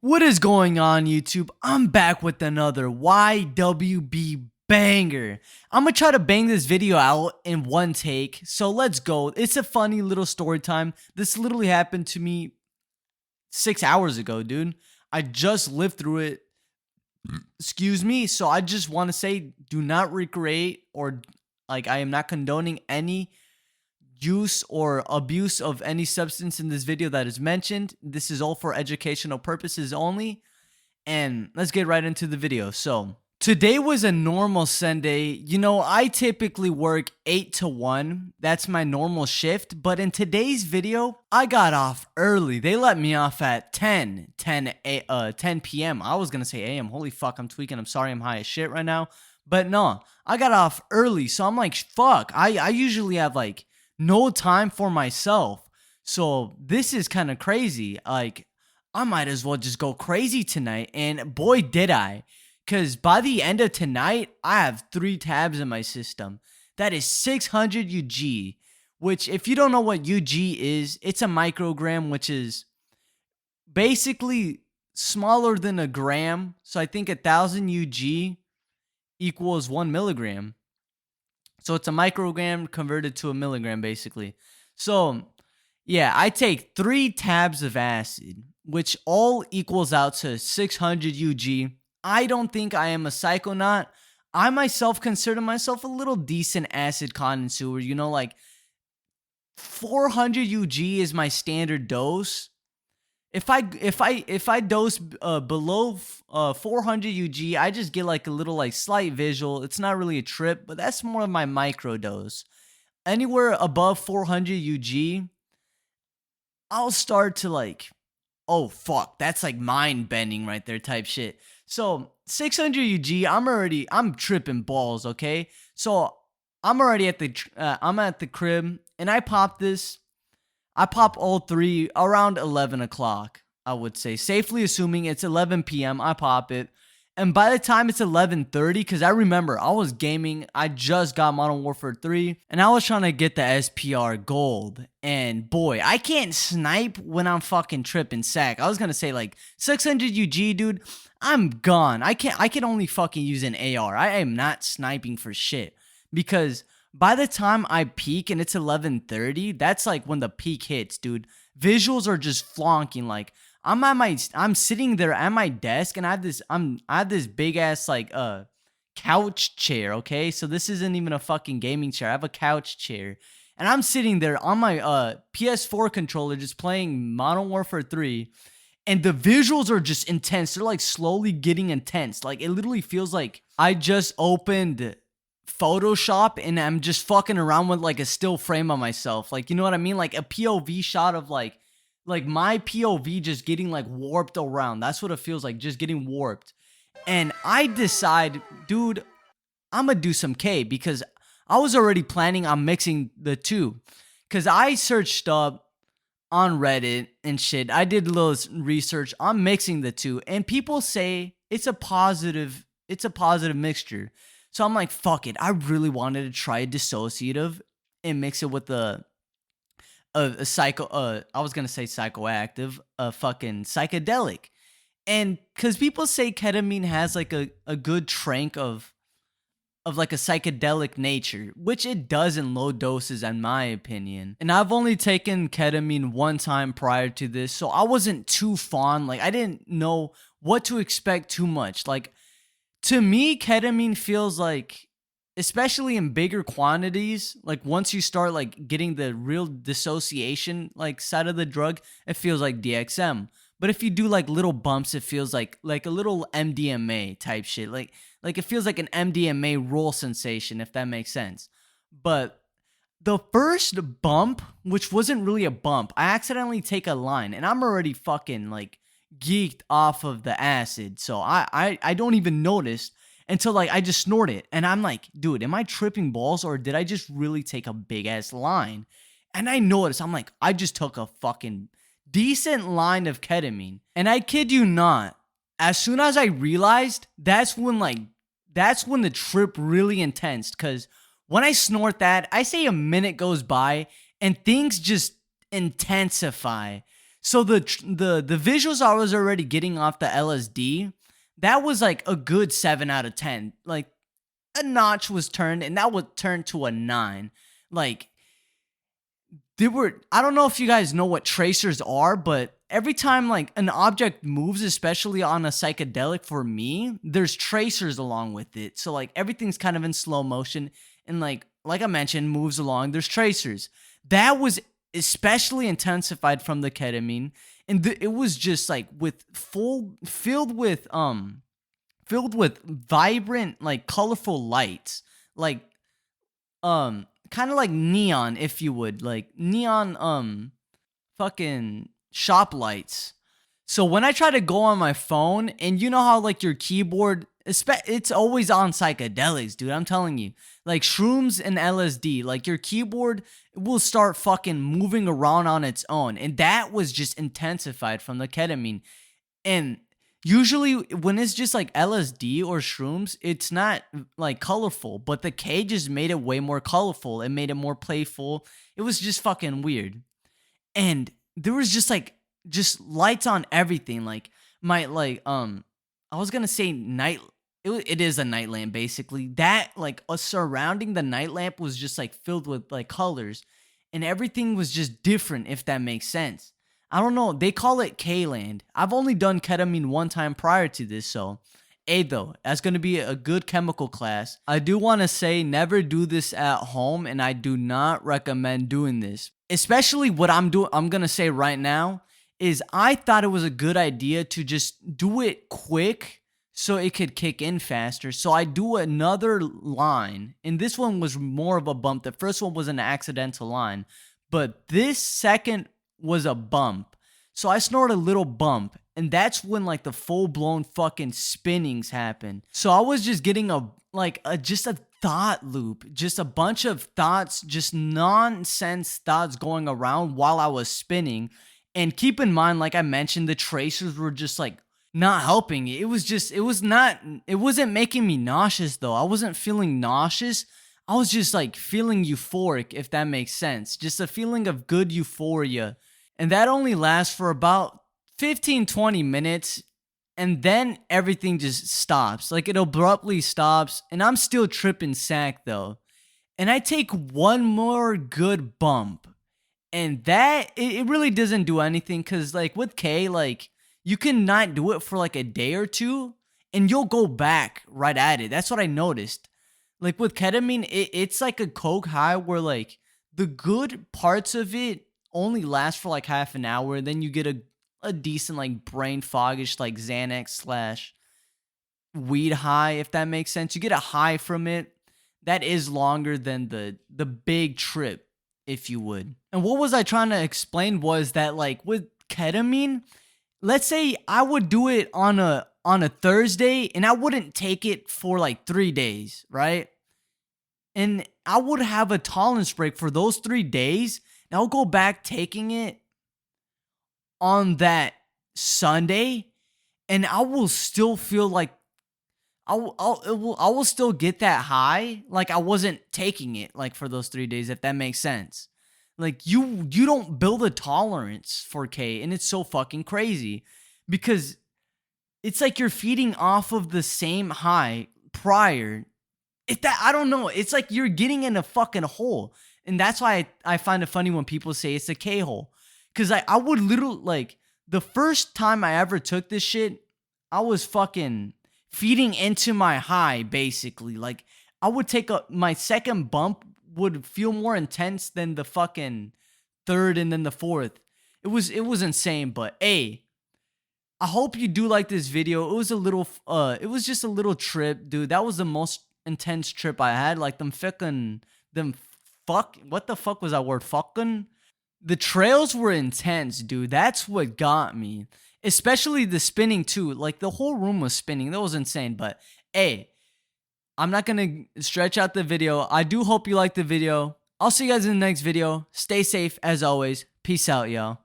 What is going on, YouTube? I'm back with another YWB banger. I'm gonna try to bang this video out in one take, so let's go. It's a funny little story time. This literally happened to me 6 hours ago, dude. I just lived through it. Excuse me. So I just want to say, do not recreate or I am not condoning any use or abuse of any substance in this video that is mentioned. This is all for educational purposes only. And let's get right into the video. So today was a normal Sunday. You know, I typically work 8 to 1. That's my normal shift. But in today's video, I got off early. They let me off at 10 p.m. I was going to say a.m. Holy fuck, I'm tweaking. I'm sorry, I'm high as shit right now. But no, I got off early. So I'm like, fuck. I usually have like no time for myself. So this is kind of crazy. Like, I might as well just go crazy tonight. And boy, did I. Because by the end of tonight, I have 3 tabs in my system. That is 600 UG. Which, if you don't know what UG is, it's a microgram, which is basically smaller than a gram. So I think 1,000 UG equals 1 milligram. So it's a microgram converted to a milligram, basically. So, yeah, I take 3 tabs of acid, which all equals out to 600 UG. I don't think I am a psychonaut. I myself consider myself a little decent acid connoisseur. You know, like 400 UG is my standard dose. If I dose below 400 UG, I just get like a little like slight visual. It's not really a trip, but that's more of my micro dose. Anywhere above 400 UG, I'll start to like, oh fuck, that's like mind bending right there type shit. So 600 UG, I'm tripping balls. Okay, so I'm already at the crib and I pop this. I pop all 3 around 11 o'clock, I would say. Safely assuming it's 11 p.m., I pop it. And by the time it's 11:30, because I remember I was gaming, I just got Modern Warfare 3, and I was trying to get the SPR gold. And boy, I can't snipe when I'm fucking tripping sack. I was going to say like 600 UG, dude, I'm gone. I can only fucking use an AR. I am not sniping for shit. Because by the time I peak and it's 11:30, that's like when the peak hits, dude. Visuals are just flonking. Like I'm sitting there at my desk and I have this big ass like couch chair, okay? So this isn't even a fucking gaming chair. I have a couch chair. And I'm sitting there on my PS4 controller just playing Modern Warfare 3, and the visuals are just intense. They're like slowly getting intense. Like it literally feels like I just opened Photoshop and I'm just fucking around with like a still frame of myself. Like, you know what I mean? Like a POV shot of like my POV just getting like warped around. That's what it feels like, just getting warped. And I decide, dude, I'm gonna do some K, because I was already planning on mixing the two. Because I searched up on Reddit and shit. I did a little research on mixing the two, and people say it's a positive mixture. So I'm like, fuck it. I really wanted to try a dissociative and mix it with a psycho. I was gonna say psychoactive, a fucking psychedelic, and because people say ketamine has like a good trank of like a psychedelic nature, which it does in low doses, in my opinion. And I've only taken ketamine one time prior to this, so I wasn't too fond. Like I didn't know what to expect too much. Like, to me, ketamine feels like, especially in bigger quantities, like once you start like getting the real dissociation like side of the drug, it feels like DXM. But if you do like little bumps, it feels like a little MDMA type shit. Like it feels like an MDMA roll sensation, if that makes sense. But the first bump, which wasn't really a bump, I accidentally take a line, and I'm already fucking like geeked off of the acid. So I don't even notice until like I just snort it, and I'm like, dude, am I tripping balls, or did I just really take a big ass line? And I notice, I'm like, I just took a fucking decent line of ketamine. And I kid you not, as soon as I realized, that's when the trip really intense. Because when I snort that, I say a minute goes by and things just intensify. So the visuals I was already getting off the LSD, that was like a good 7 out of 10. Like a notch was turned, and that would turn to a 9. Like there were, I don't know if you guys know what tracers are, but every time like an object moves, especially on a psychedelic, for me, there's tracers along with it. So like everything's kind of in slow motion, and like I mentioned, moves along, there's tracers. That was especially intensified from the ketamine, and it was just like with full filled with vibrant, like colorful lights, like kind of like neon, if you would, like neon fucking shop lights. So when I try to go on my phone, and you know how like your keyboard, it's always on psychedelics, dude, I'm telling you, like shrooms and LSD, like your keyboard will start fucking moving around on its own, and that was just intensified from the ketamine. And usually when it's just like LSD or shrooms, it's not like colorful, but the K just made it way more colorful. It made it more playful. It was just fucking weird. And there was just lights on everything. Like my I was gonna say night. It is a night lamp basically. That like surrounding the night lamp was just like filled with like colors, and everything was just different. If that makes sense. I don't know. They call it K-Land. I've only done ketamine one time prior to this, so A though, that's going to be a good chemical class. I do want to say never do this at home, and I do not recommend doing this. Especially what I'm going to say right now is I thought it was a good idea to just do it quick so it could kick in faster. So I do another line, and this one was more of a bump. The first one was an accidental line, but this second was a bump. So I snorted a little bump, and that's when like the full-blown fucking spinnings happen. So I was just getting just a thought loop, just a bunch of thoughts, just nonsense thoughts going around while I was spinning. And keep in mind, like I mentioned, the tracers were just like not helping. It wasn't making me nauseous though. I wasn't feeling nauseous. I was just like feeling euphoric, if that makes sense. Just a feeling of good euphoria. And that only lasts for about 15-20 minutes. And then everything just stops. Like it abruptly stops. And I'm still tripping sack though. And I take one more good bump. And that, it really doesn't do anything. Because like with K, like you can not do it for like a day or two. And you'll go back right at it. That's what I noticed. Like with ketamine, it's like a coke high where like the good parts of it only last for like half an hour. Then you get a decent like brain foggish like Xanax slash weed high, if that makes sense. You get a high from it that is longer than the big trip, if you would. And what was I trying to explain was that like with ketamine, let's say I would do it on a Thursday and I wouldn't take it for like 3 days, right? And I would have a tolerance break for those 3 days. And I'll go back taking it on that Sunday, and I will still feel like I will still get that high, like I wasn't taking it like for those 3 days, if that makes sense. Like you don't build a tolerance for K, and it's so fucking crazy because it's like you're feeding off of the same high prior. I don't know. It's like you're getting in a fucking hole. And that's why I find it funny when people say it's a K hole. Because I would literally, like, the first time I ever took this shit, I was fucking feeding into my high, basically. Like, I would take my second bump would feel more intense than the fucking third and then the fourth. It was insane, but hey, I hope you do like this video. It was just a little trip, dude. That was the most intense trip I had. Like what the fuck was that word? Fucking? The trails were intense, dude. That's what got me. Especially the spinning too. Like the whole room was spinning. That was insane. But hey, I'm not gonna stretch out the video. I do hope you liked the video. I'll see you guys in the next video. Stay safe as always. Peace out, y'all.